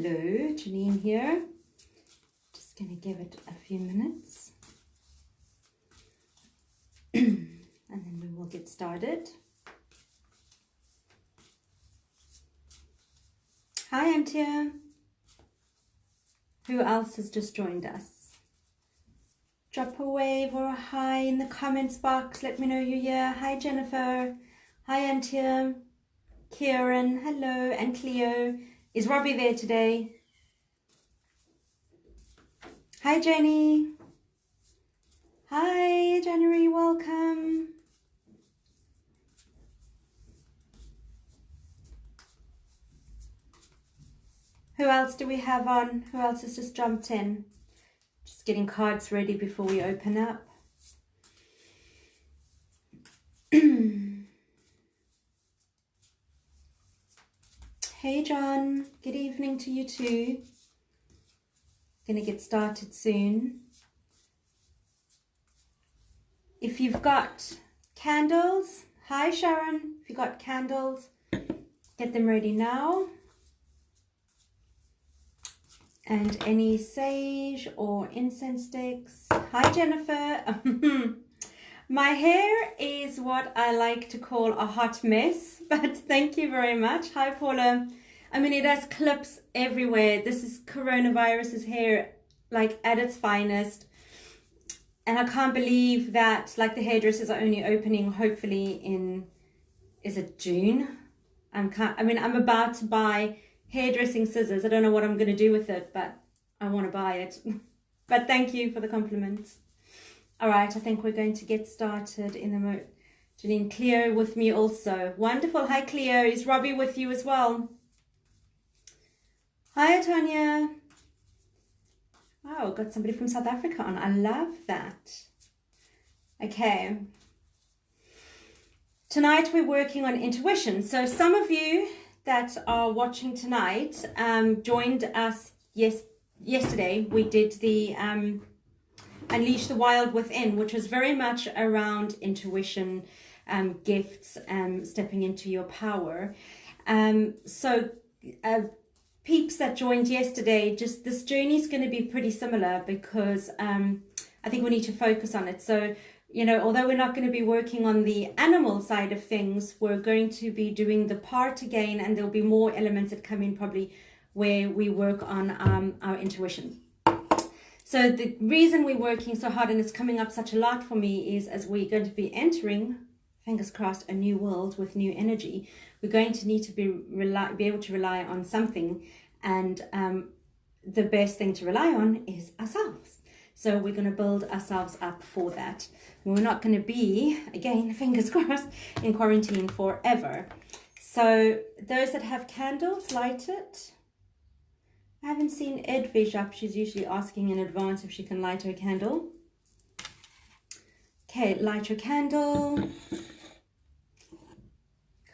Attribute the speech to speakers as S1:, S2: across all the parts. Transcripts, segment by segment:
S1: Hello, Janine here. Just going to give it a few minutes. And then we will get started. Hi, Antia. Who else has just joined us? Drop a wave or a hi in the comments box. Let me know you're here. Hi, Jennifer. Hi, Antia. Kieran, hello, and Cleo. Is Robbie there today? Hi, Jenny. Hi, January, welcome. Who else do we have on? Who else has just jumped in? Just getting cards ready before we open up. Hey John, good evening to you too. Gonna get started soon. If you've got candles, hi Sharon, if you've got candles, get them ready now. And any sage or incense sticks. Hi Jennifer. My hair is what I like to call a hot mess, but thank you very much. Hi Paula. I mean, it has clips everywhere. This is coronavirus's hair, like at its finest. And I can't believe that, like, the hairdressers are only opening hopefully in, is it June? I'm about to buy hairdressing scissors. I don't know what I'm going to do with it, but I want to buy it. But thank you for the compliments. All right, I think we're going to get started in a moment. Janine, Cleo with me also. Wonderful. Hi, Cleo. Is Robbie with you as well? Hi, Tanya. Oh, got somebody from South Africa on. I love that. Okay. Tonight we're working on intuition. So some of you that are watching tonight joined us yesterday. We did the Unleash the Wild Within, which was very much around intuition, gifts, stepping into your power. Peeps that joined yesterday, just this journey is going to be pretty similar because I think we need to focus on it. So, you know, although we're not going to be working on the animal side of things, we're going to be doing the part again, and there'll be more elements that come in probably where we work on our intuition. So the reason we're working so hard, and it's coming up such a lot for me, is as we're going to be entering, fingers crossed, a new world with new energy, we're going to need to be able to rely on something, and the best thing to rely on is ourselves. So we're going to build ourselves up for that. We're not going to be, again, fingers crossed, in quarantine forever. So those that have candles, light it. I haven't seen Edvish up. She's usually asking in advance if she can light her candle. Okay, light your candle.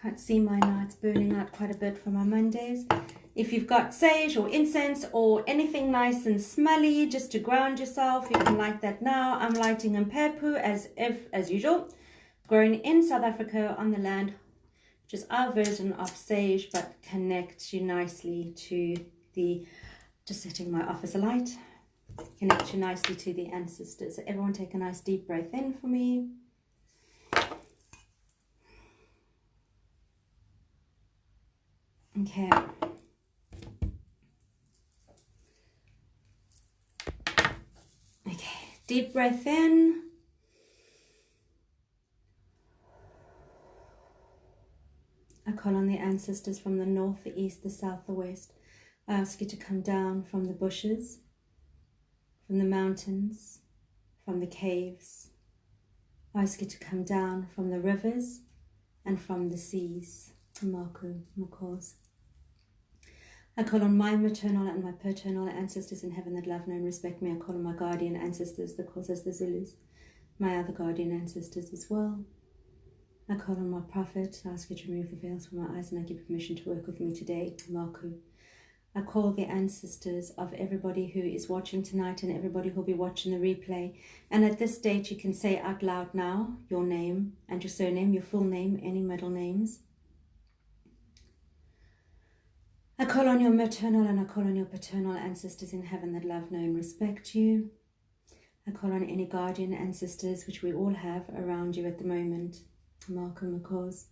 S1: Can't see mine now. It's burning out quite a bit from our Mondays. If you've got sage or incense or anything nice and smelly just to ground yourself, you can light that now. I'm lighting Mpepu as usual. Grown in South Africa on the land, which is our version of sage, but connects you nicely to the, just setting my office alight, connect you nicely to the ancestors. So everyone take a nice deep breath in for me. Okay. Okay, deep breath in. I call on the ancestors from the north, the east, the south, the west. I ask you to come down from the bushes, from the mountains, from the caves. I ask you to come down from the rivers and from the seas. Maku, Makos. I call on my maternal and my paternal ancestors in heaven that love, know and respect me. I call on my guardian ancestors, the Xhosas, the Zulus, my other guardian ancestors as well. I call on my prophet. I ask you to remove the veils from my eyes, and I give you permission to work with me today. Maku. I call the ancestors of everybody who is watching tonight and everybody who will be watching the replay. And at this stage, you can say out loud now your name and your surname, your full name, any middle names. I call on your maternal and I call on your paternal ancestors in heaven that love, know and respect you. I call on any guardian ancestors, which we all have around you at the moment. Welcome, of course.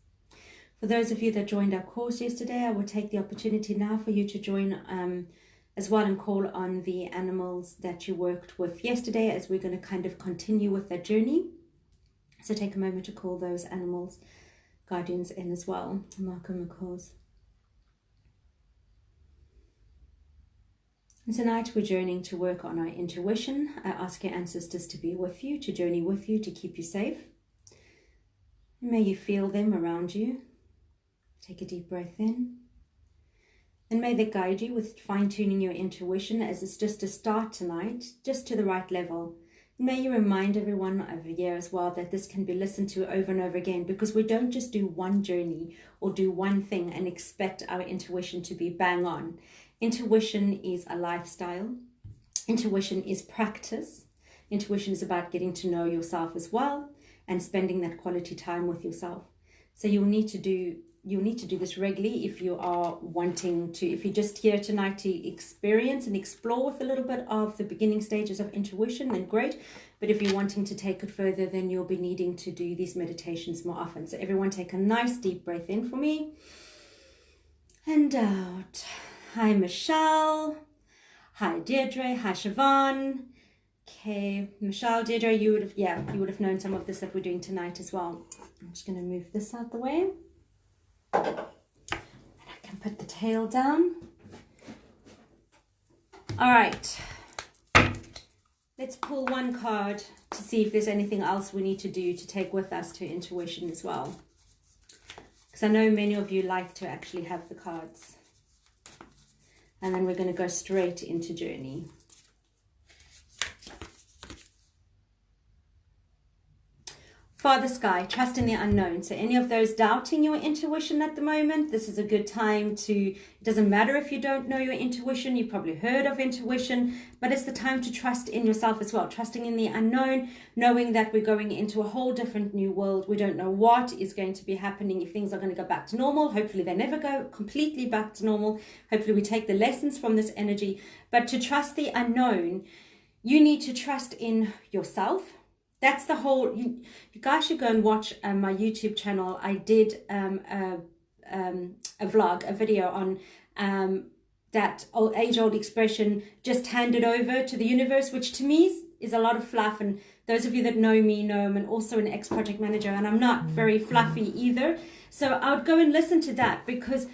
S1: For those of you that joined our course yesterday, I will take the opportunity now for you to join as well and call on the animals that you worked with yesterday, as we're going to kind of continue with that journey. So take a moment to call those animals, guardians in as well. Welcome, of course. And tonight we're journeying to work on our intuition. I ask your ancestors to be with you, to journey with you, to keep you safe. And may you feel them around you. Take a deep breath in. And may they guide you with fine-tuning your intuition, as it's just a start tonight, just to the right level. And may you remind everyone over here as well that this can be listened to over and over again, because we don't just do one journey or do one thing and expect our intuition to be bang on. Intuition is a lifestyle. Intuition is practice. Intuition is about getting to know yourself as well and spending that quality time with yourself. So you'll need to do this regularly if you are wanting to, if you're just here tonight to experience and explore with a little bit of the beginning stages of intuition, then great. But if you're wanting to take it further, then you'll be needing to do these meditations more often. So everyone take a nice deep breath in for me. And out. Hi, Michelle. Hi, Deirdre. Hi, Siobhan. Okay, Michelle, Deirdre, you would have known some of this that we're doing tonight as well. I'm just going to move this out the way. And I can put the tail down. All right. Let's pull one card to see if there's anything else we need to do to take with us to intuition as well. Because I know many of you like to actually have the cards. And then we're going to go straight into journey. Father Sky, trust in the unknown. So any of those doubting your intuition at the moment, this is a good time to, it doesn't matter if you don't know your intuition, you've probably heard of intuition, but it's the time to trust in yourself as well. Trusting in the unknown, knowing that we're going into a whole different new world. We don't know what is going to be happening, if things are going to go back to normal. Hopefully they never go completely back to normal. Hopefully we take the lessons from this energy. But to trust the unknown, you need to trust in yourself. That's the whole, you guys should go and watch my YouTube channel. I did a vlog, a video on that age-old expression, just hand it over to the universe, which to me is a lot of fluff. And those of you that know me know I'm also an ex-project manager, and I'm not very fluffy either. So I would go and listen to that, because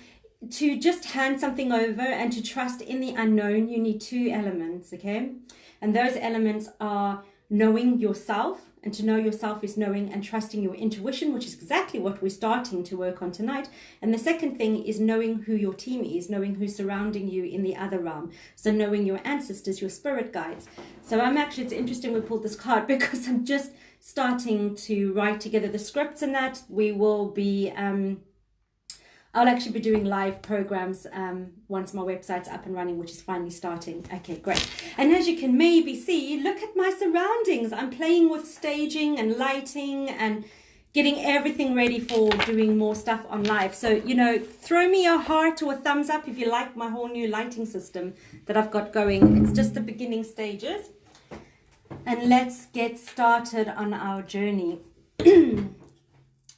S1: to just hand something over and to trust in the unknown, you need two elements, okay? And those elements are knowing yourself, and to know yourself is knowing and trusting your intuition, which is exactly what we're starting to work on tonight. And the second thing is knowing who your team is, knowing who's surrounding you in the other realm. So knowing your ancestors, your spirit guides. So it's interesting we pulled this card, because I'm just starting to write together the scripts, and that we will be I'll actually be doing live programs once my website's up and running, which is finally starting. Okay, great. And as you can maybe see, look at my surroundings. I'm playing with staging and lighting and getting everything ready for doing more stuff on live. So, throw me a heart or a thumbs up if you like my whole new lighting system that I've got going. It's just the beginning stages. And let's get started on our journey.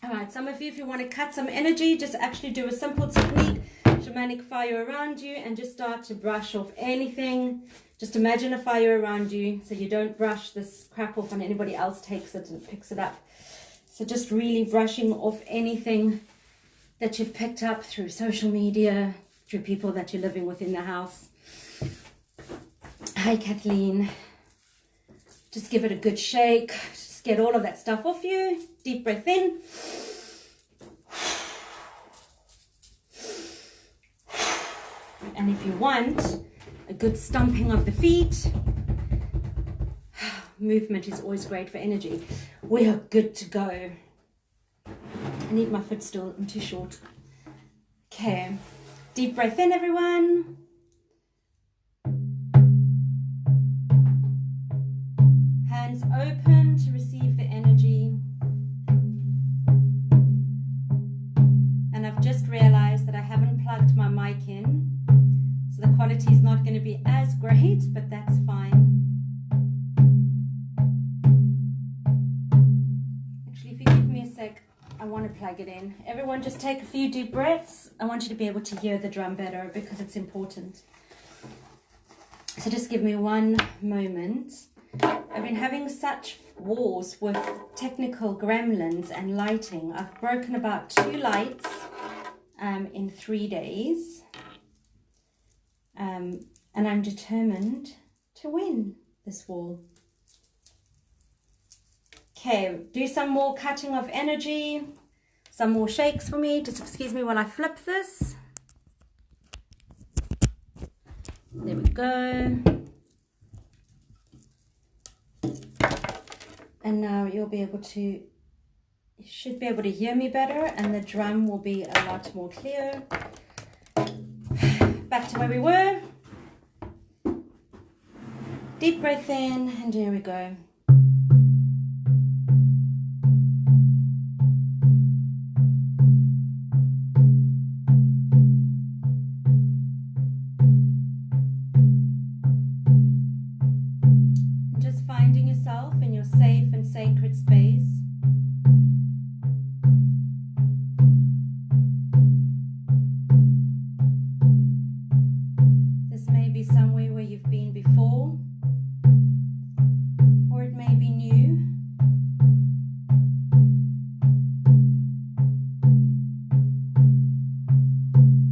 S1: All right, some of you, if you want to cut some energy, just actually do a simple technique, shamanic fire around you, and just start to brush off anything. Just imagine a fire around you, so you don't brush this crap off and anybody else takes it and picks it up. So just really brushing off anything that you've picked up through social media, through people that you're living with in the house. Hi, Kathleen. Just give it a good shake. Just get all of that stuff off you. Deep breath in. And if you want a good stomping of the feet, movement is always great for energy. We are good to go. I need my footstool, I'm too short. Okay, deep breath in, everyone. Hands open to receive the energy. And I've just realized that I haven't plugged my mic in. to be as great, but that's fine. Actually, if you give me a sec, I want to plug it in. Everyone just take a few deep breaths. I want you to be able to hear the drum better because it's important. So just give me one moment. I've been having such wars with technical gremlins and lighting. I've broken about 2 lights in 3 days. And I'm determined to win this war. Okay, do some more cutting of energy, some more shakes for me. Just excuse me while I flip this. There we go. And now you should be able to hear me better, and the drum will be a lot more clear. Back to where we were. Deep breath in, and here we go. And just finding yourself in your safe and sacred space. This may be somewhere where you've been before, or it may be new.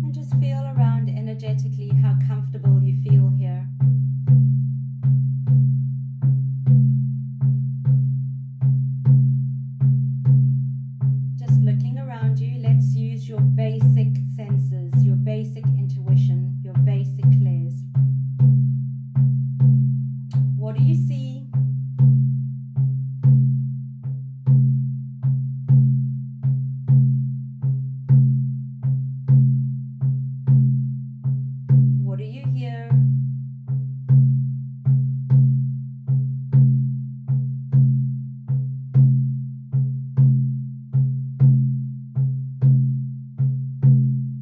S1: And just feel around energetically how comfortable you feel here. Just looking around you, let's use your basic senses, your basic intuition, your basic clairs. What do you see? What do you hear?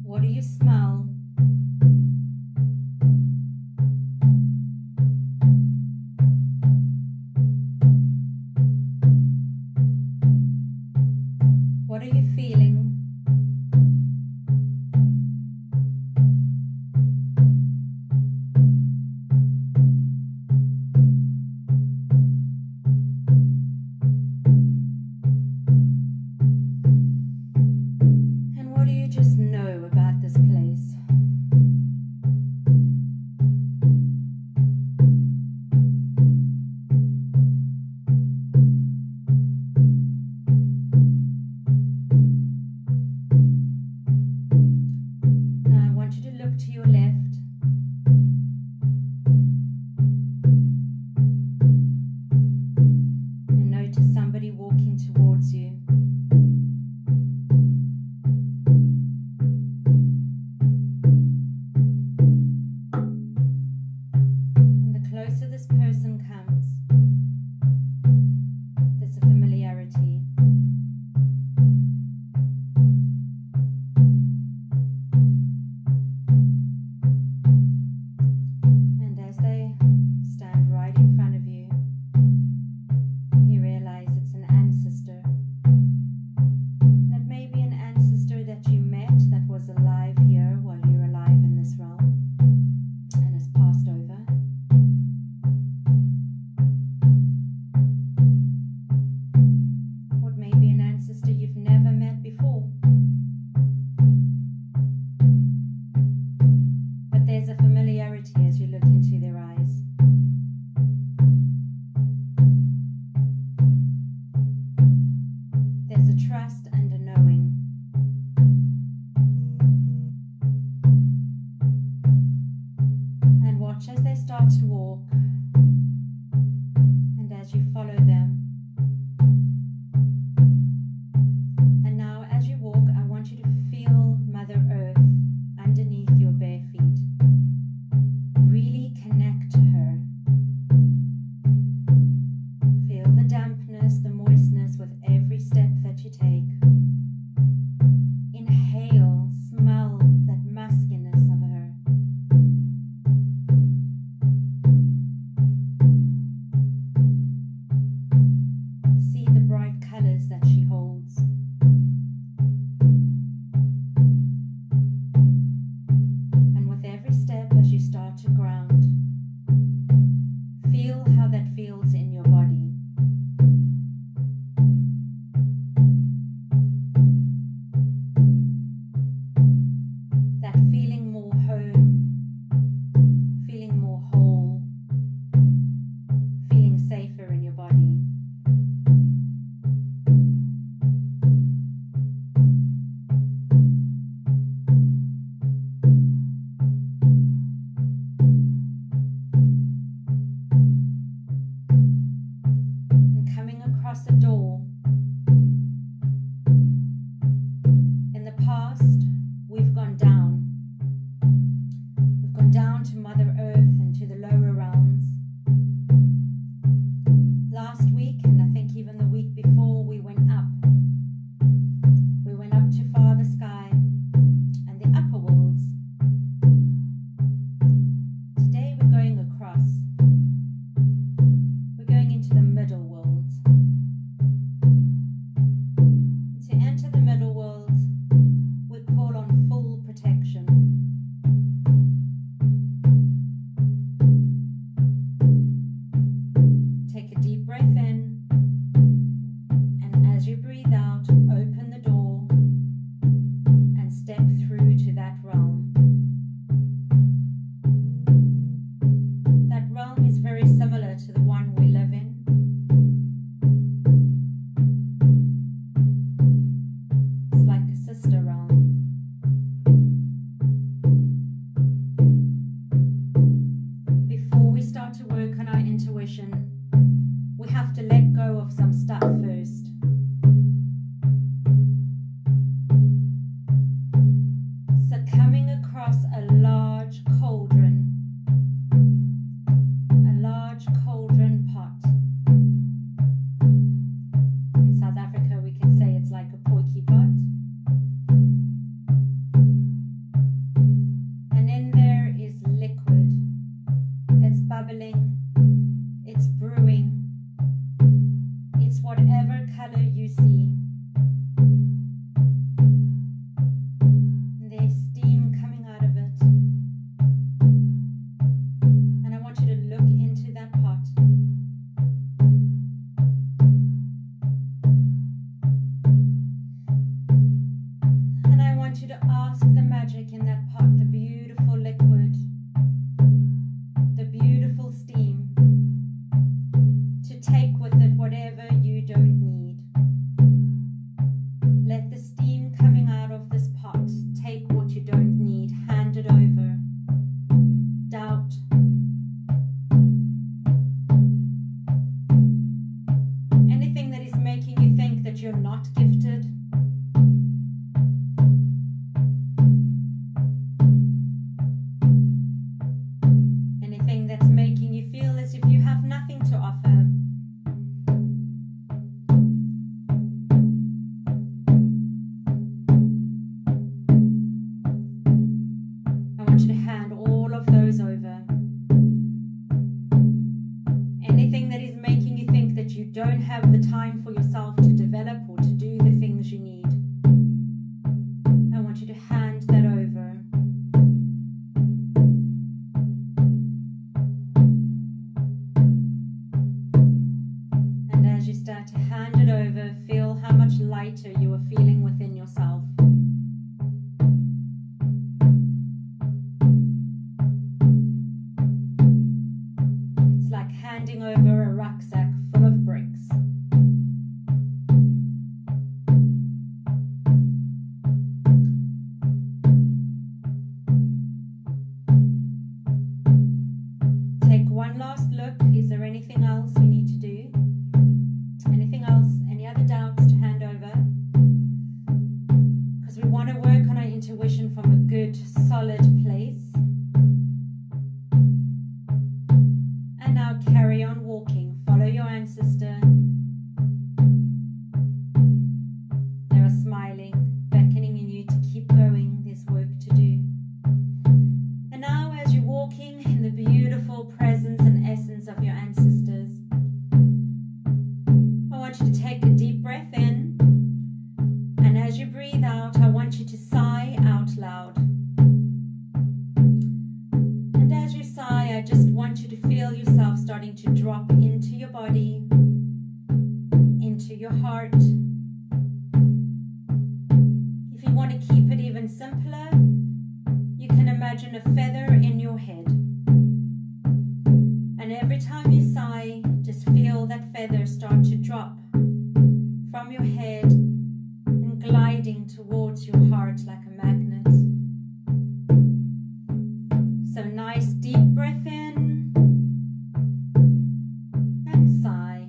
S1: What do you smell? What are you feeling? And what do you just know about this place? Now I want you to look to your left. And notice somebody walking towards you. And the closer this person comes, there's a familiarity. And as they stand right in front of you, you realize it's an ancestor. And it may be an ancestor that you met that was alive here while you were alive in this realm and has passed over. across a door. In the past, we've gone down. We've gone down to Mother Earth and to the lower realms. Last week, and I think even the week before, we went up. We went up to Father Sky and the upper worlds. Today we're going across. We're going into the middle worlds. To enter the middle worlds, we call on full protection. Take a deep breath in, and as you breathe out, open the door and step through to that realm. That realm is very similar to the one we live in. It's like a sister realm. Before we start to work on our intuition, we have to let go of some stuff first. So coming across a large cauldron pot. In South Africa we can say it's like a potjie pot. And in there is liquid. It's bubbling, it's brewing, it's whatever color you see. And there's steam coming out of it. And I want you to look into that pot. And I want you to ask the magic in that pot, the beautiful liquid, the beautiful steam, to take with it whatever you don't need. Let the steam coming out of this pot take what you don't need, hand it over. Doubt, anything that is making you think that you're not gifted, anything that's making you feel as if you have nothing to offer. I want you to hand all of those over. Anything that is making you think that you don't have the time for yourself to develop or to do the things you need, I want you to hand that over. And as you start to hand it over, feel how much lighter you are feeling within yourself. It's like handing over a rucksack full of bricks. Take one last look. Is there anything else you need to do? Anything else? Any other doubts to hand over? Because we want to work on our intuition from a good, solid place. And now carry on walking. Follow your ancestor. They are smiling, beckoning in you to keep going. There's work to do. And now as you're walking in the beautiful presence and essence of your ancestors, I want you to take a deep breath in. And as you breathe out, I want you to sigh out loud. And as you sigh, I just want you to feel yourself starting to drop into your body, into your heart. If you want to keep it even simpler, you can imagine a feather in your head. And every time you sigh, just feel that feather start to drop from your head and gliding towards your heart like a magnet. So nice deep breath in and sigh.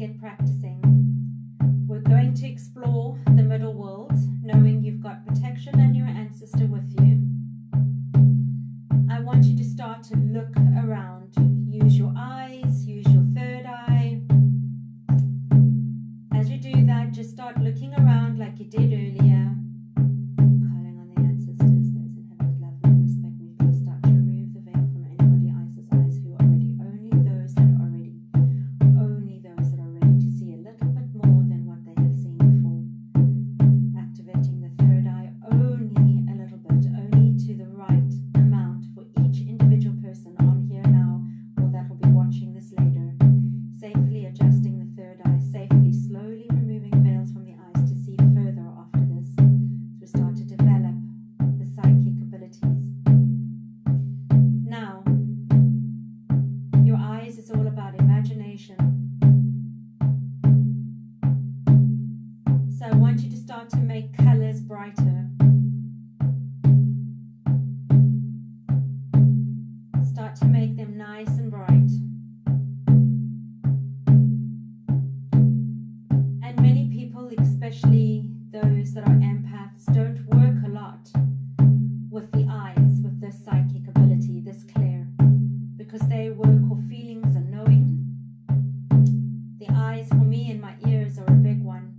S1: get practicing. We're going to explore the middle world, knowing you've got protection and your ancestor with you. I want you to start to look around. Use your eyes, use your third eye. As you do that, just start looking around like you did earlier. Calling on the ancestors, those in heaven that love me and respect me. Please start to remove the veil from anybody else's eyes who are ready. Only those that are ready. Only those that are ready to see a little bit more than what they have seen before. Activating the third eye only a little bit, only to the right amount for each individual person on here now, or that will be watching this later. Safely adjusting the third eye, safely, slowly removing veils from the eyes to see further after this, as we start to develop the psychic abilities. Now, your eyes is all about imagination. So I want you to start to make colors brighter. Start to make them nice and bright. And many people, especially those that are empaths, don't work a lot with the eyes, with this psychic ability, this clear, because they work off feelings and knowing. The eyes for me and my ears are a big one.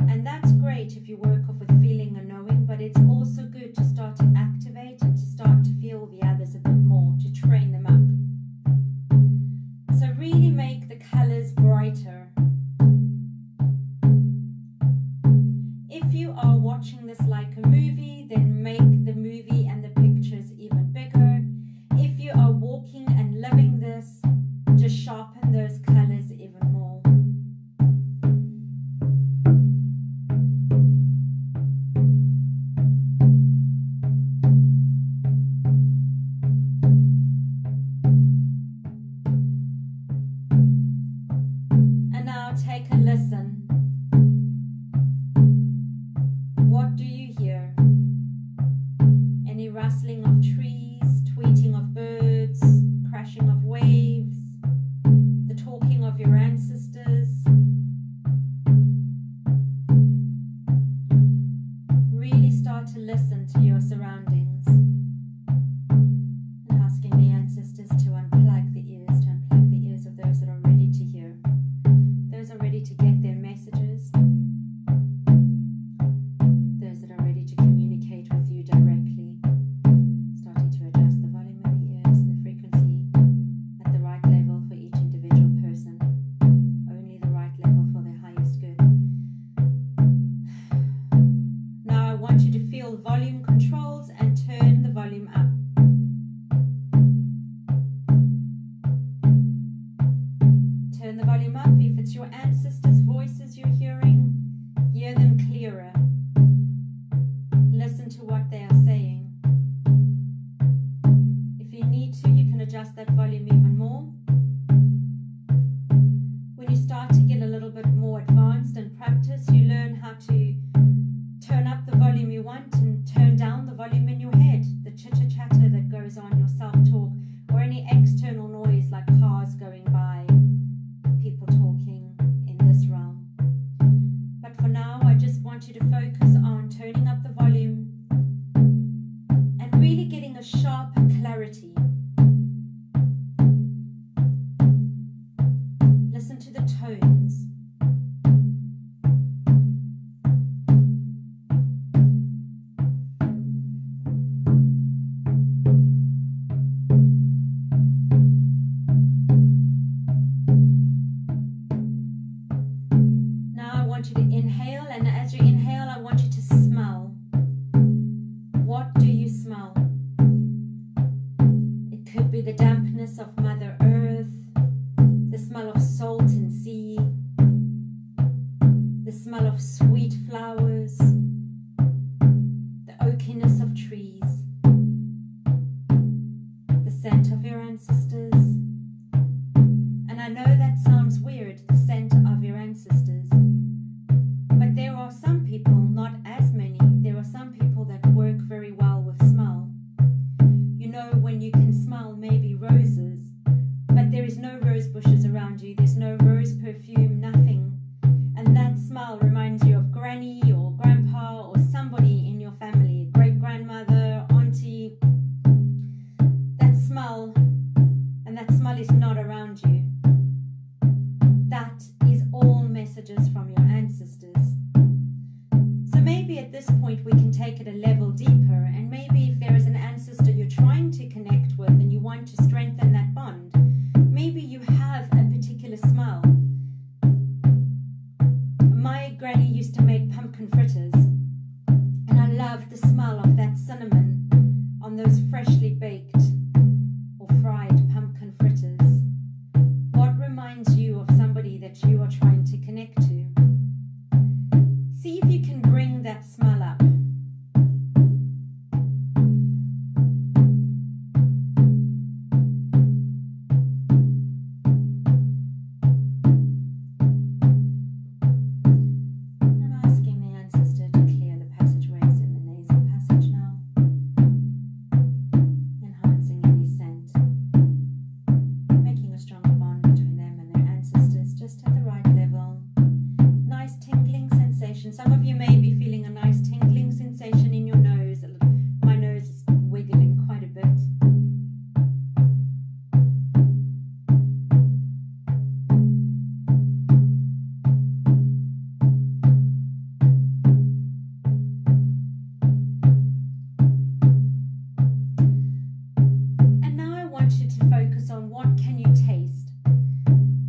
S1: And that's great if you work off with feeling and knowing, but it's also good to start to activate and to start to feel the others a bit more, to train them up. So really make the colors brighter. If you are watching this like a movie, then make the movie and the pictures even bigger. If you are walking and living this, just sharpen those colors even more. And now take a listen. What do you hear? Any rustling of trees, tweeting of birds, crashing of waves, the talking of your ancestors? Really start to listen to your surroundings and asking the ancestors to unplug the ears of those that are ready to hear, those are ready to get their messages, those that are ready to communicate with you directly. Starting to adjust the volume of the ears and the frequency at the right level for each individual person. Only the right level for their highest good. Now I want you to feel volume controls and turn the volume up. Turn the volume up. If it's your ancestors' voices you're hearing, hear them clearer. Listen to what they are saying. If you need to, you can adjust that volume even more. When you start to get a little bit more advanced and practice, you learn how to turn up the volume you want and turn down the volume in your head, the chitter-chatter that goes on, your self-talk, or any external noise like cars going by, people talking in this realm. But for now, I just want you to focus on turning up the volume and really getting a sharper clarity. Listen to the tones. Now I want you to inhale, and as you inhale, I want you to smell. What do you smell? It could be the dampness of Mother Earth, the smell of salt and sea, the smell of sweet flowers, the oakiness of trees, the scent of your ancestors. And I know that sounds weird, the scent of your ancestors, but there are some messages from your ancestors. So maybe at this point we can take it a level deeper, and maybe if there is an ancestor you're trying to connect with and you want to strengthen that bond, maybe you have a particular smell. My granny used to make pumpkin fritters, and I loved the smell of that cinnamon on those freshly baked or fried pumpkin fritters. What reminds you of somebody that you are trying to connect to? See if you can bring that smell up. Some of you may be feeling a nice tingling sensation in your nose. My nose is wiggling quite a bit. And now I want you to focus on what can you taste.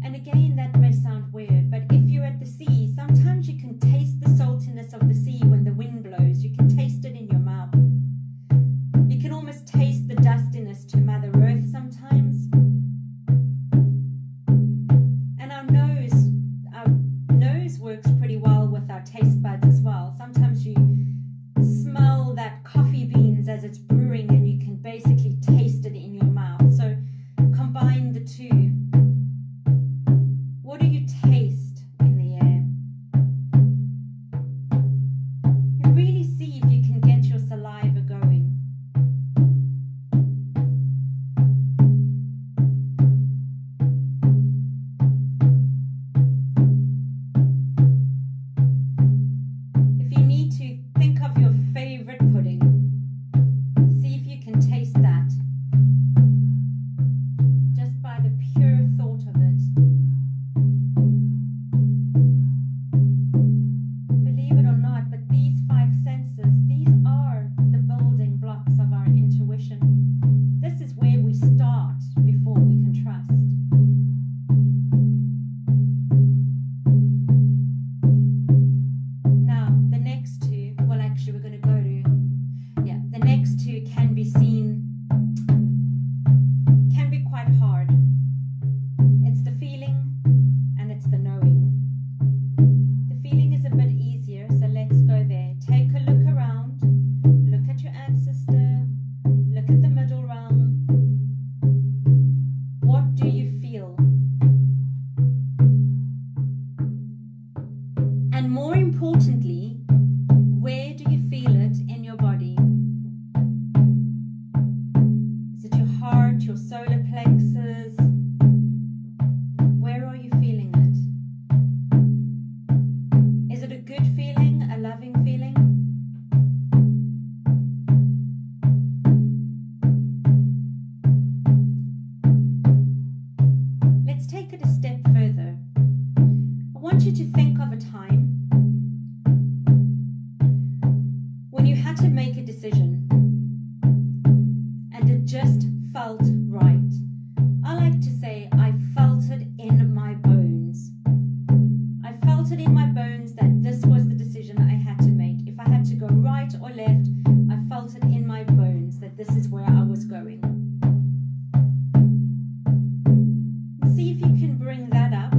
S1: And again, that may sound weird, but if you're at the sea, sometimes you can taste the saltiness of the sea when the wind blows. You can taste it in your mouth. You can almost taste the dustiness to Mother Earth sometimes. And our nose works pretty well with our taste buds as well. Sometimes you smell that coffee beans as it's brewing and you can basically taste it in your mouth. So combine the two. What do you taste in the air? And really see if you can get your saliva going. If you need to, think of your favorite pudding. See if you can taste that. Just by the pure thought of it. Believe it or not, but these 5 senses, these are the building blocks of our intuition. This is where we start before we can trust. Now, the next two, well actually we're going to go to, the next two can be seen, can be quite hard. It's the feeling and it's the knowing. The feeling is a bit easier, so let's go there. Take a look around, look at your ancestor, look at the middle realm. What do you feel? And more importantly, where do you feel it in your body? Is it your heart, your solar plexus? Where are you feeling it? Is it a good feeling, a loving feeling? Let's take it a step further. I want you to think of a time when you had to make a decision and it just felt right. I like to say I felt it in my bones. I felt it in my bones that this was the decision I had to make. If I had to go right or left, I felt it in my bones that this is where I was going. See if you can bring that up.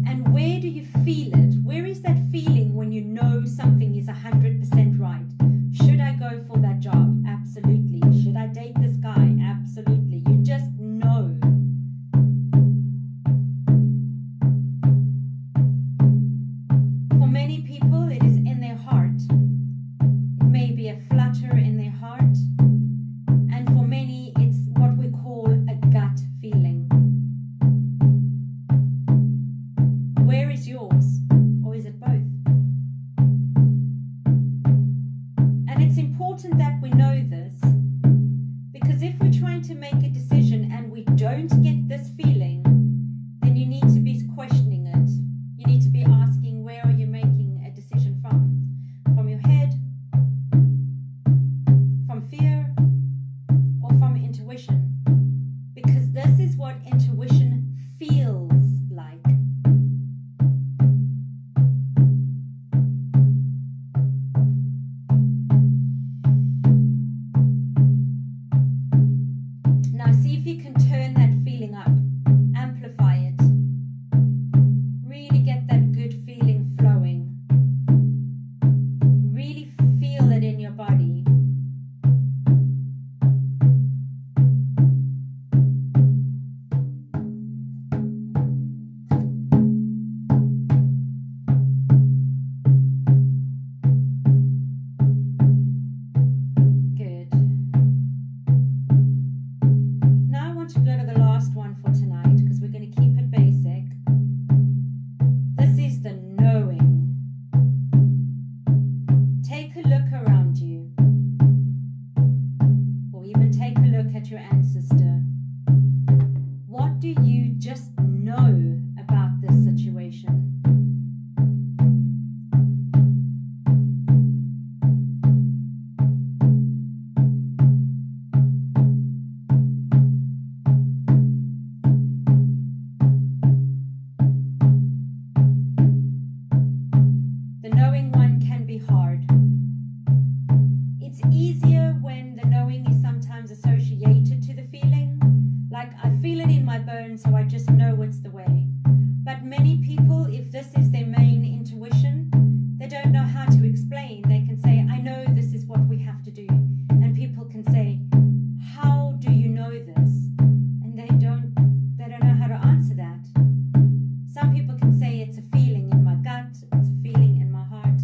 S1: And where do you feel it? Where is that feeling when you know something is 100% right? Should I go for that job? Absolutely. Should I date this guy? Absolutely. You just know. For many people, it is in their heart. It may be a flutter in their heart. And for many, it's what we call a gut feeling. Where is yours? know it's the way. But many people, if this is their main intuition, they don't know how to explain. They can say, I know this is what we have to do. And people can say, how do you know this? And they don't know how to answer that. Some people can say it's a feeling in my gut, it's a feeling in my heart.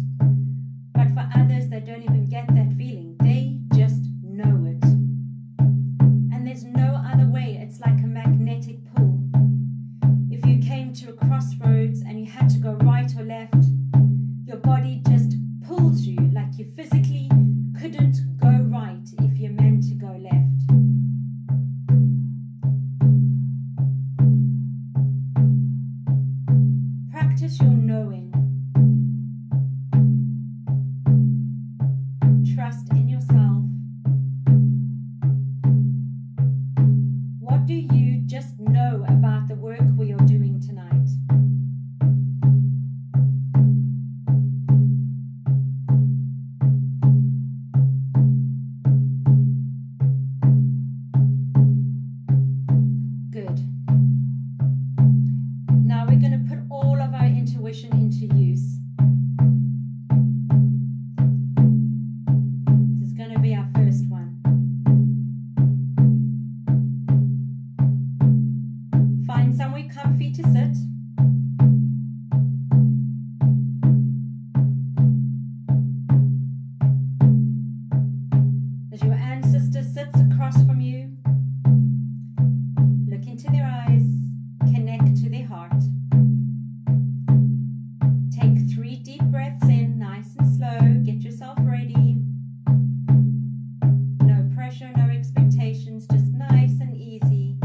S1: But for others, they don't even get that feeling. They just know it. And there's no other way. It's like a magnetic pull. If you came to a crossroads and you had to go right or left, your body just pulls you like you physically couldn't go right if you're meant to go left. Practice your knowing. Trust in yourself. What do you just know about the work we are doing tonight? Good. Now we're going to put all of our intuition into use. This is going to be our first one. Find somewhere comfy to sit. As your ancestor sits across from you, look into their eyes, connect to their heart. Take 3 deep breaths in, nice and slow. Get yourself ready. No pressure, no expectations, just nice and easy.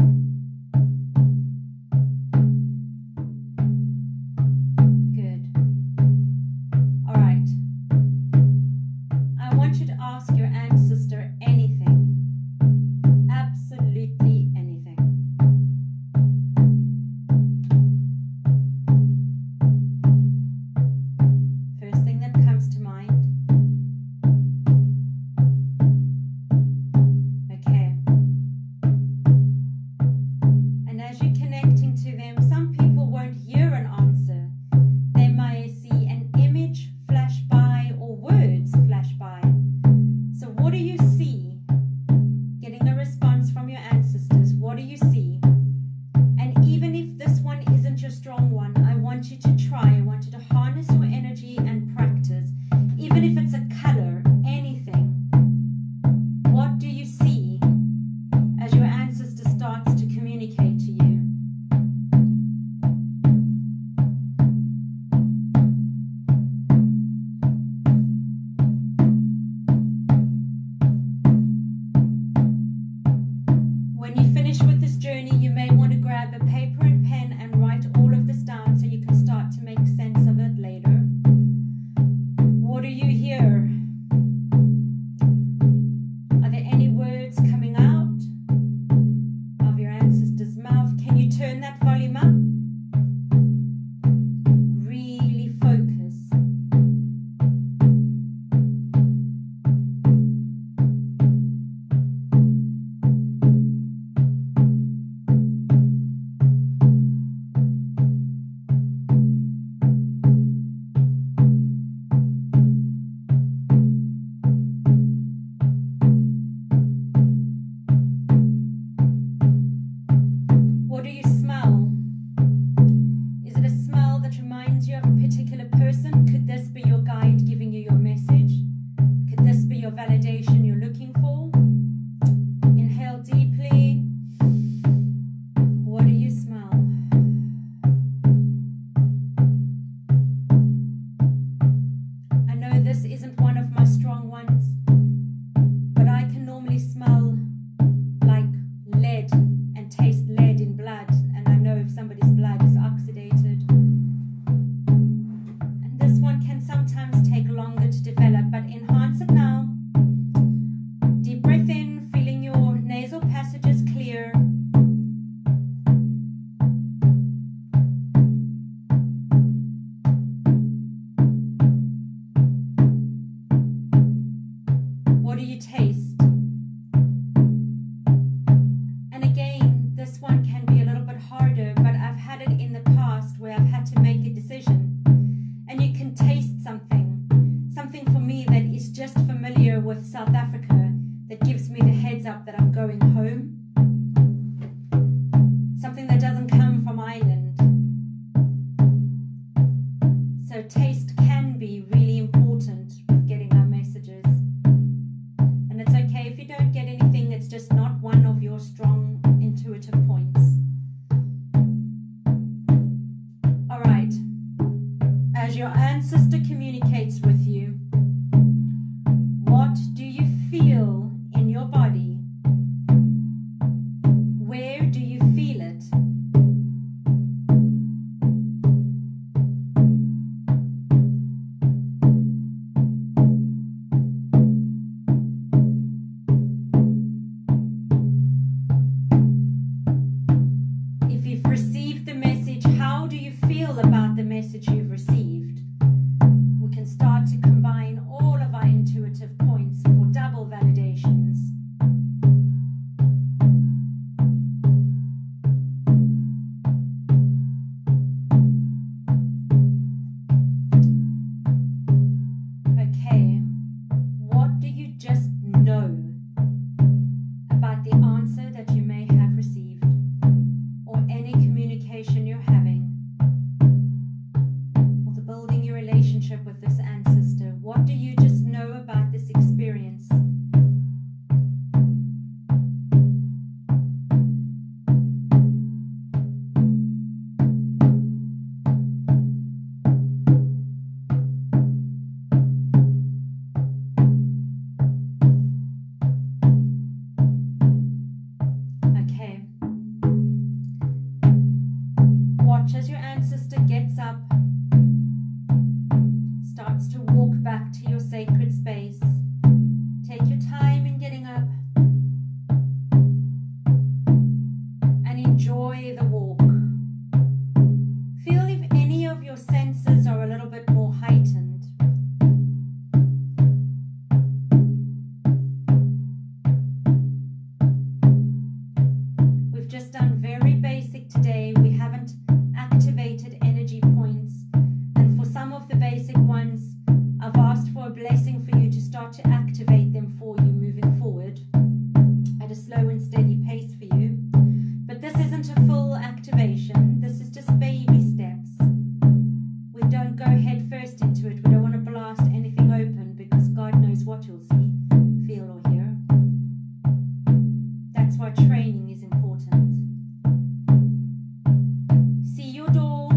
S1: ancestor communicates with you, what do you feel in your body? Where do you feel it? If you've received the message, how do you feel about the message you've received? We can start to combine all of our intuitive points for double validations. Okay, what do you just know about the answer that you may have received, or any communication you're having, or the building your relationship with this ancestor? What do you just know about this experience? Okay. Watch as your ancestor gets up, starts to walk back to your sacred space. Take your time in getting up and enjoy the walk. Feel if any of your senses are a little bit more heightened. We've just done very basic today. We haven't activated energy points, and for some of the basic ones, I've asked for a blessing for you to start to activate them for you moving forward at a slow and steady pace for you. But this isn't a full activation. This is just baby steps. We don't go head first into it. We don't want to blast anything open, because God knows what you'll see, feel, or hear. That's why training is important. See your door.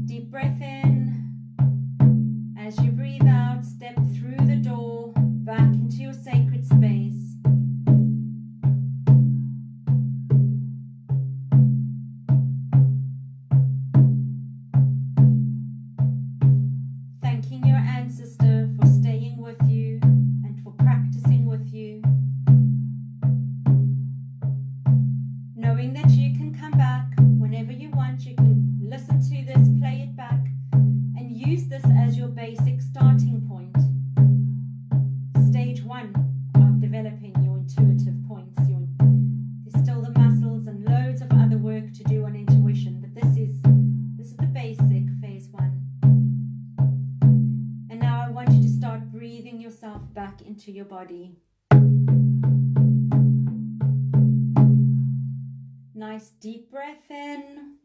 S1: Deep breath in. As you breathe out, step through the door back into your sacred space. Thanking your ancestor for staying with you and for practicing with you. Knowing that you can come back whenever you want. You can listen to this, play it back, and use this as your basic starting point. Stage 1 of developing your intuitive points. There's still the muscles and loads of other work to do on intuition, but this is the basic phase 1. And now I want you to start breathing yourself back into your body. Nice deep breath in.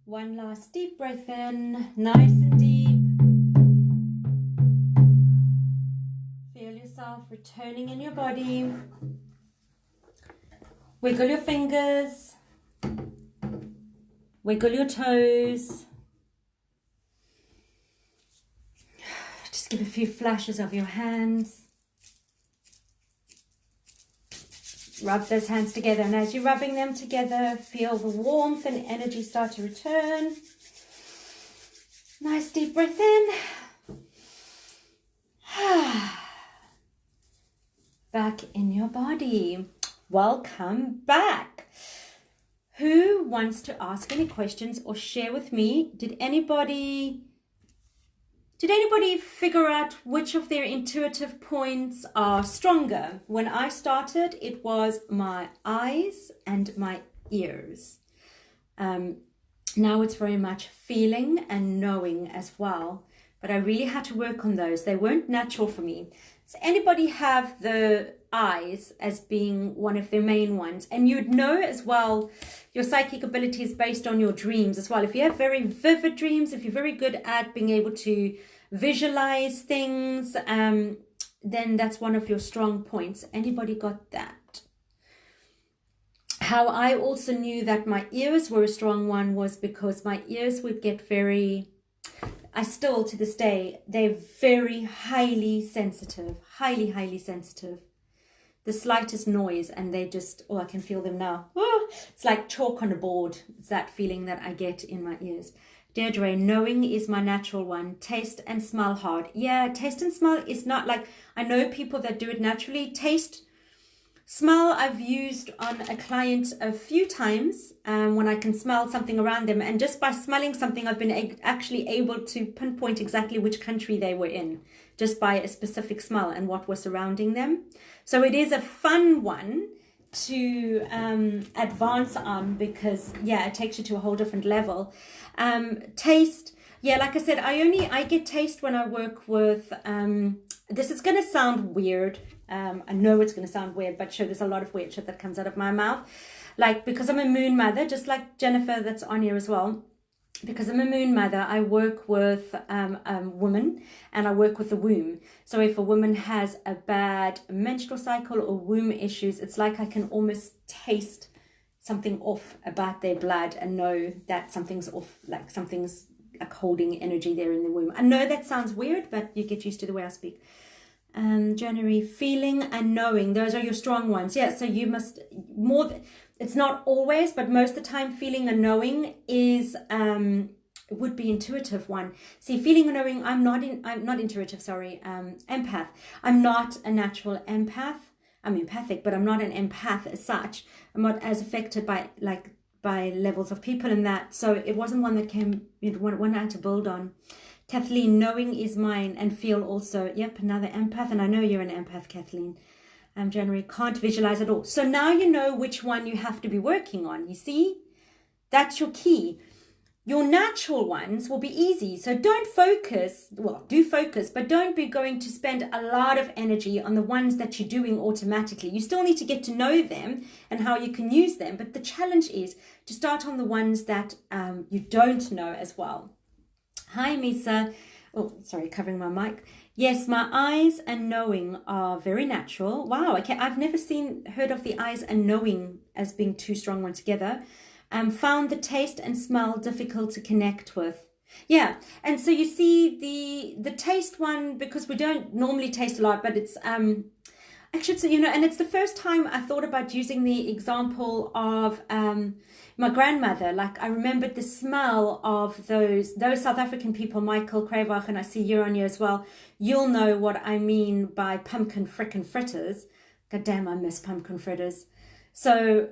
S1: One last deep breath in, nice and deep. Feel yourself returning in your body. Wiggle your fingers. Wiggle your toes. Just give a few flashes of your hands. Rub those hands together, and as you're rubbing them together, feel the warmth and energy start to return. Nice deep breath in. Back in your body. Welcome back. Who wants to ask any questions or share with me? Did anybody figure out which of their intuitive points are stronger? When I started, it was my eyes and my ears. Now it's very much feeling and knowing as well. But I really had to work on those. They weren't natural for me. Does anybody have the eyes as being one of their main ones? And you'd know as well your psychic ability is based on your dreams as well. If you have very vivid dreams, if you're very good at being able to visualize things, then that's one of your strong points. Anybody got that? How I also knew that my ears were a strong one was because my ears would get very, I still to this day, they're very highly sensitive, highly sensitive. The slightest noise and they just, oh, I can feel them now. Oh, it's like chalk on a board. It's that feeling that I get in my ears. Deirdre, knowing is my natural one. Taste and smell hard. Yeah, taste and smell is not like, I know people that do it naturally. Taste, smell I've used on a client a few times when I can smell something around them. And just by smelling something, I've been actually able to pinpoint exactly which country they were in, just by a specific smell and what was surrounding them. So it is a fun one to advance on because, yeah, it takes you to a whole different level. Taste, yeah, like I said, I get taste when I work with, this is going to sound weird. I know it's going to sound weird, but sure, there's a lot of weird shit that comes out of my mouth. Like, because I'm a moon mother, just like Jennifer that's on here as well. Because I'm a moon mother, I work with women and I work with the womb. So if a woman has a bad menstrual cycle or womb issues, it's like I can almost taste something off about their blood and know that something's off, like something's like holding energy there in the womb. I know that sounds weird, but you get used to the way I speak. January, feeling and knowing, those are your strong ones. Yeah, so you must it's not always, but most of the time feeling and knowing is would be intuitive one. See, feeling and knowing, I'm not intuitive, sorry, empath. I'm not a natural empath. I'm empathic, but I'm not an empath as such. I'm not as affected by levels of people in that. So it wasn't one that came, one I had to build on. Kathleen, knowing is mine and feel also. Yep, another empath. And I know you're an empath, Kathleen. January, can't visualize at all. So now you know which one you have to be working on. You see? That's your key. Your natural ones will be easy. So don't focus, well, do focus, but don't be going to spend a lot of energy on the ones that you're doing automatically. You still need to get to know them and how you can use them. But the challenge is to start on the ones that you don't know as well. Hi, Misa. Oh, sorry, covering my mic. Yes, my eyes and knowing are very natural. Wow, okay, I've never heard of the eyes and knowing as being two strong ones together. Found the taste and smell difficult to connect with. Yeah, and so you see the taste one, because we don't normally taste a lot, but it's actually, so, and it's the first time I thought about using the example of my grandmother. Like, I remembered the smell of those South African people, Michael Cravach, and I see you're on here as well. You'll know what I mean by pumpkin frickin' fritters. God damn, I miss pumpkin fritters. So,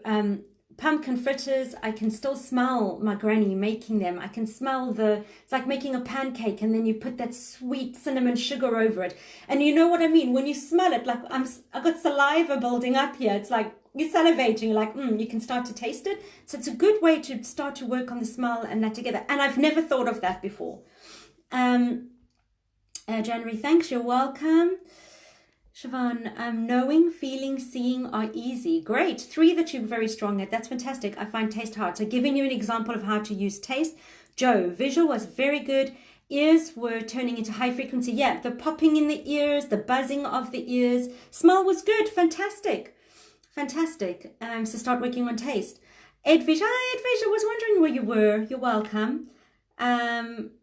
S1: pumpkin fritters, I can still smell my granny making them. I can smell it's like making a pancake and then you put that sweet cinnamon sugar over it. And you know what I mean? When you smell it, like I've got saliva building up here. It's like you're salivating, like, you can start to taste it. So it's a good way to start to work on the smell and that together. And I've never thought of that before. January, thanks, you're welcome. Siobhan, knowing, feeling, seeing are easy. Great. 3 that you're very strong at. That's fantastic. I find taste hard. So giving you an example of how to use taste. Joe, visual was very good. Ears were turning into high frequency. Yeah, the popping in the ears, the buzzing of the ears. Smell was good. Fantastic. Fantastic. So start working on taste. Edvish, hi Edvish, I was wondering where you were. You're welcome.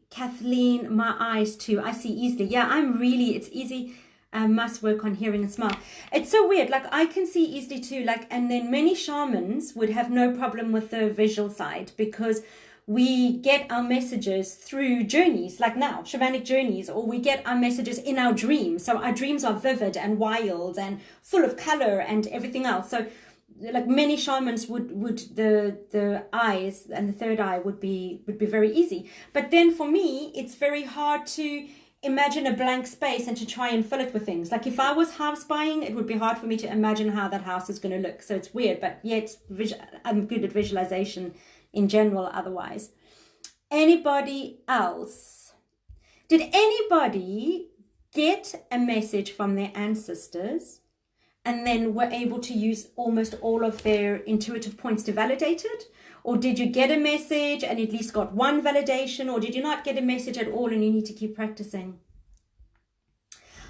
S1: Kathleen, my eyes too. I see easily. Yeah, it's easy. Must work on hearing and smell. It's so weird. Like, I can see easily too. Like, and then many shamans would have no problem with the visual side because we get our messages through journeys, like now, shamanic journeys, or we get our messages in our dreams. So our dreams are vivid and wild and full of color and everything else. So, like, many shamans would the eyes and the third eye would be very easy. But then for me, it's very hard to imagine a blank space and to try and fill it with things. Like, if I was house buying, it would be hard for me to imagine how that house is going to look. So it's weird, but yet I'm good at visualization in general otherwise. Anybody else? Did anybody get a message from their ancestors and then were able to use almost all of their intuitive points to validate it? Or did you get a message and at least got one validation? Or did you not get a message at all and you need to keep practicing?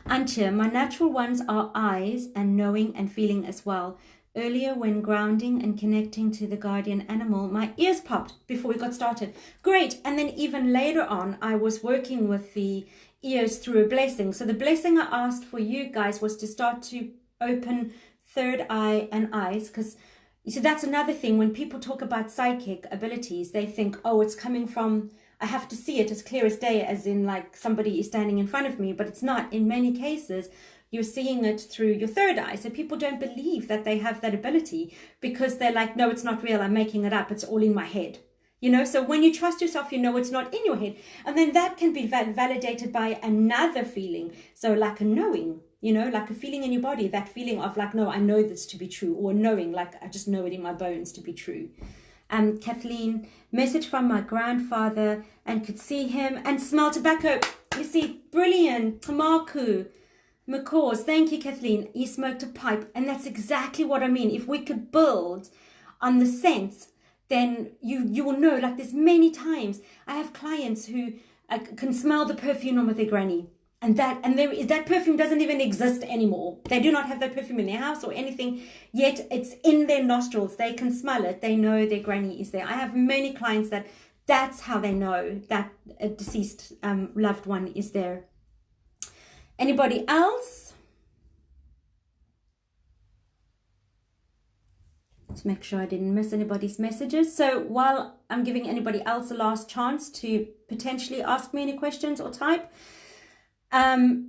S1: Antje, my natural ones are eyes and knowing and feeling as well. Earlier, when grounding and connecting to the guardian animal, my ears popped before we got started. Great. And then even later on, I was working with the ears through a blessing. So the blessing I asked for you guys was to start to open third eye and eyes, because you see, that's another thing. When people talk about psychic abilities, they think, oh, it's coming from, I have to see it as clear as day, as in like somebody is standing in front of me, but it's not. In many cases, you're seeing it through your third eye. So people don't believe that they have that ability because they're like, no, it's not real. I'm making it up. It's all in my head. You know, so when you trust yourself, you know it's not in your head. And then that can be validated by another feeling. So like a knowing, you know, like a feeling in your body, that feeling of like, no, I know this to be true, or knowing, like, I just know it in my bones to be true. Kathleen, message from my grandfather and could see him and smell tobacco. You see, brilliant. Tamaku. McCaws, thank you, Kathleen. He smoked a pipe, and that's exactly what I mean. If we could build on the sense, then you will know. Like, there's many times I have clients who can smell the perfume of their granny, and that perfume doesn't even exist anymore. They do not have that perfume in their house or anything, yet it's in their nostrils. They can smell it. They know their granny is there. I have many clients that's how they know that a deceased loved one is there. Anybody else? To make sure I didn't miss anybody's messages. So while I'm giving anybody else a last chance to potentially ask me any questions or type,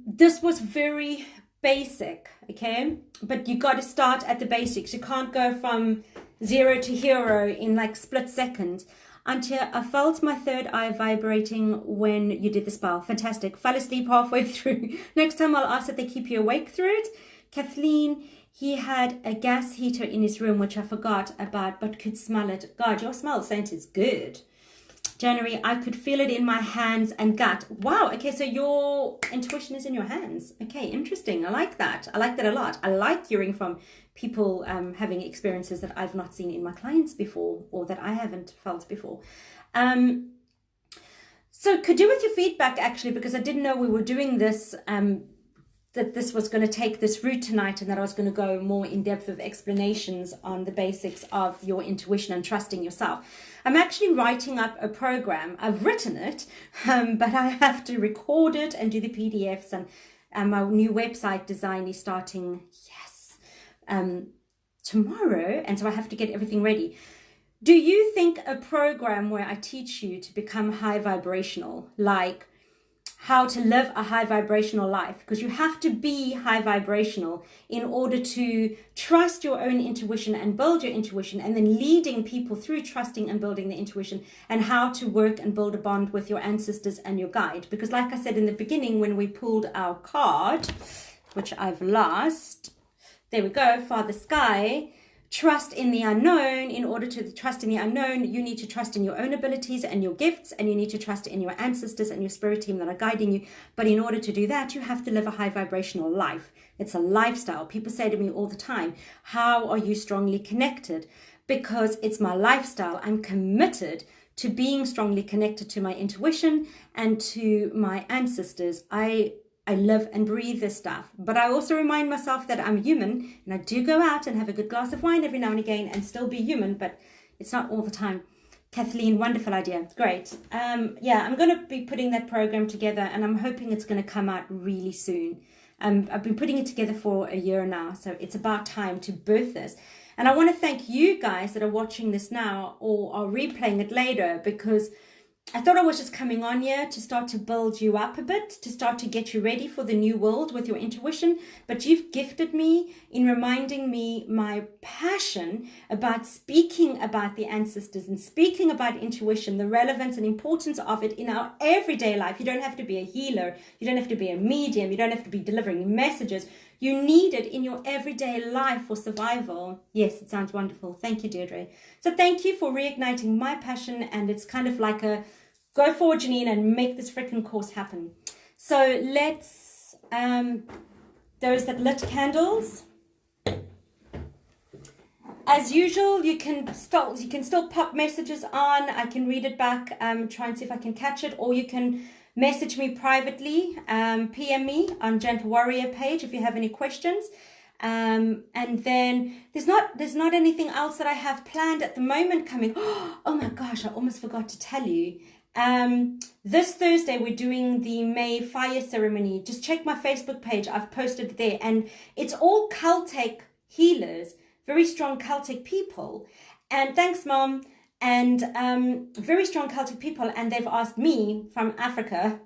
S1: this was very basic, okay? But you got to start at the basics. You can't go from 0 to hero in like split seconds. Until I felt my third eye vibrating when you did the spell. Fantastic. Fell asleep halfway through. Next time I'll ask that they keep you awake through it. Kathleen, he had a gas heater in his room, which I forgot about, but could smell it. God, your smell scent is good. January, I could feel it in my hands and gut. Wow. Okay, so your intuition is in your hands. Okay, interesting. I like that. I like that a lot. I like hearing from people having experiences that I've not seen in my clients before, or that I haven't felt before. So could do with your feedback, actually, because I didn't know we were doing this, that this was going to take this route tonight, and that I was going to go more in depth with explanations on the basics of your intuition and trusting yourself. I'm actually writing up a program. I've written it, but I have to record it and do the PDFs, and my new website design is starting, tomorrow, and so I have to get everything ready. Do you think a program where I teach you to become high vibrational, like how to live a high vibrational life, because you have to be high vibrational in order to trust your own intuition and build your intuition, and then leading people through trusting and building the intuition, and how to work and build a bond with your ancestors and your guide. Because like I said in the beginning, when we pulled our card, which I've lost, there we go, Father Sky, trust in the unknown. In order to trust in the unknown, you need to trust in your own abilities and your gifts, and you need to trust in your ancestors and your spirit team that are guiding you. But in order to do that, you have to live a high vibrational life. It's a lifestyle. People say to me all the time, how are you strongly connected? Because it's my lifestyle. I'm committed to being strongly connected to my intuition and to my ancestors. I live and breathe this stuff. But I also remind myself that I'm human, and I do go out and have a good glass of wine every now and again and still be human, but it's not all the time. Kathleen, wonderful idea. Great. I'm going to be putting that program together, and I'm hoping it's going to come out really soon. I've been putting it together for a year now, so it's about time to birth this. And I want to thank you guys that are watching this now or are replaying it later, because I thought I was just coming on here to start to build you up a bit, to start to get you ready for the new world with your intuition. But you've gifted me in reminding me my passion about speaking about the ancestors and speaking about intuition, the relevance and importance of it in our everyday life. You don't have to be a healer. You don't have to be a medium. You don't have to be delivering messages. You need it in your everyday life for survival. Yes, it sounds wonderful. Thank you, Deirdre. So thank you for reigniting my passion, and it's kind of like a go forward, Janine, and make this freaking course happen. So let's, those that lit candles. As usual, you can still pop messages on. I can read it back, try and see if I can catch it, or you can message me privately, PM me on Gentle Warrior page if you have any questions. And then there's not anything else that I have planned at the moment coming. Oh my gosh, I almost forgot to tell you. This Thursday we're doing the May fire ceremony. Just check my Facebook page. I've posted it there, and it's all Celtic healers, very strong Celtic people. And thanks, Mom. And very strong Celtic people, and they've asked me from Africa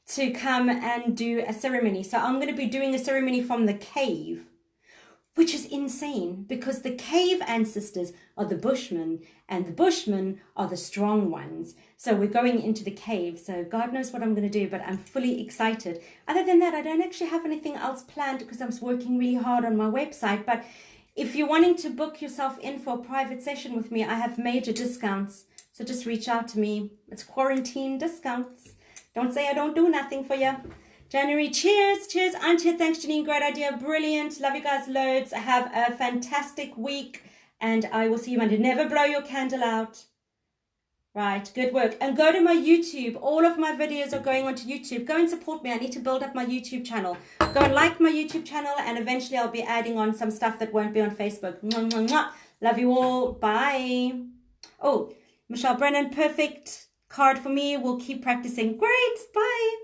S1: to come and do a ceremony. So I'm going to be doing a ceremony from the cave, which is insane because the cave ancestors are the Bushmen and the Bushmen are the strong ones. So we're going into the cave. So God knows what I'm going to do, but I'm fully excited. Other than that, I don't actually have anything else planned because I'm working really hard on my website. But if you're wanting to book yourself in for a private session with me, I have major discounts. So just reach out to me. It's quarantine discounts. Don't say I don't do nothing for you. January, cheers. Cheers, Antje. Thanks, Janine. Great idea. Brilliant. Love you guys loads. Have a fantastic week. And I will see you Monday. Never blow your candle out. Right, good work. And go to my YouTube. All of my videos are going onto YouTube. Go and support me. I need to build up my YouTube channel. Go and like my YouTube channel, and eventually I'll be adding on some stuff that won't be on Facebook. Mwah, mwah, mwah. Love you all. Bye. Oh, Michelle Brennan, perfect card for me. We'll keep practicing. Great. Bye.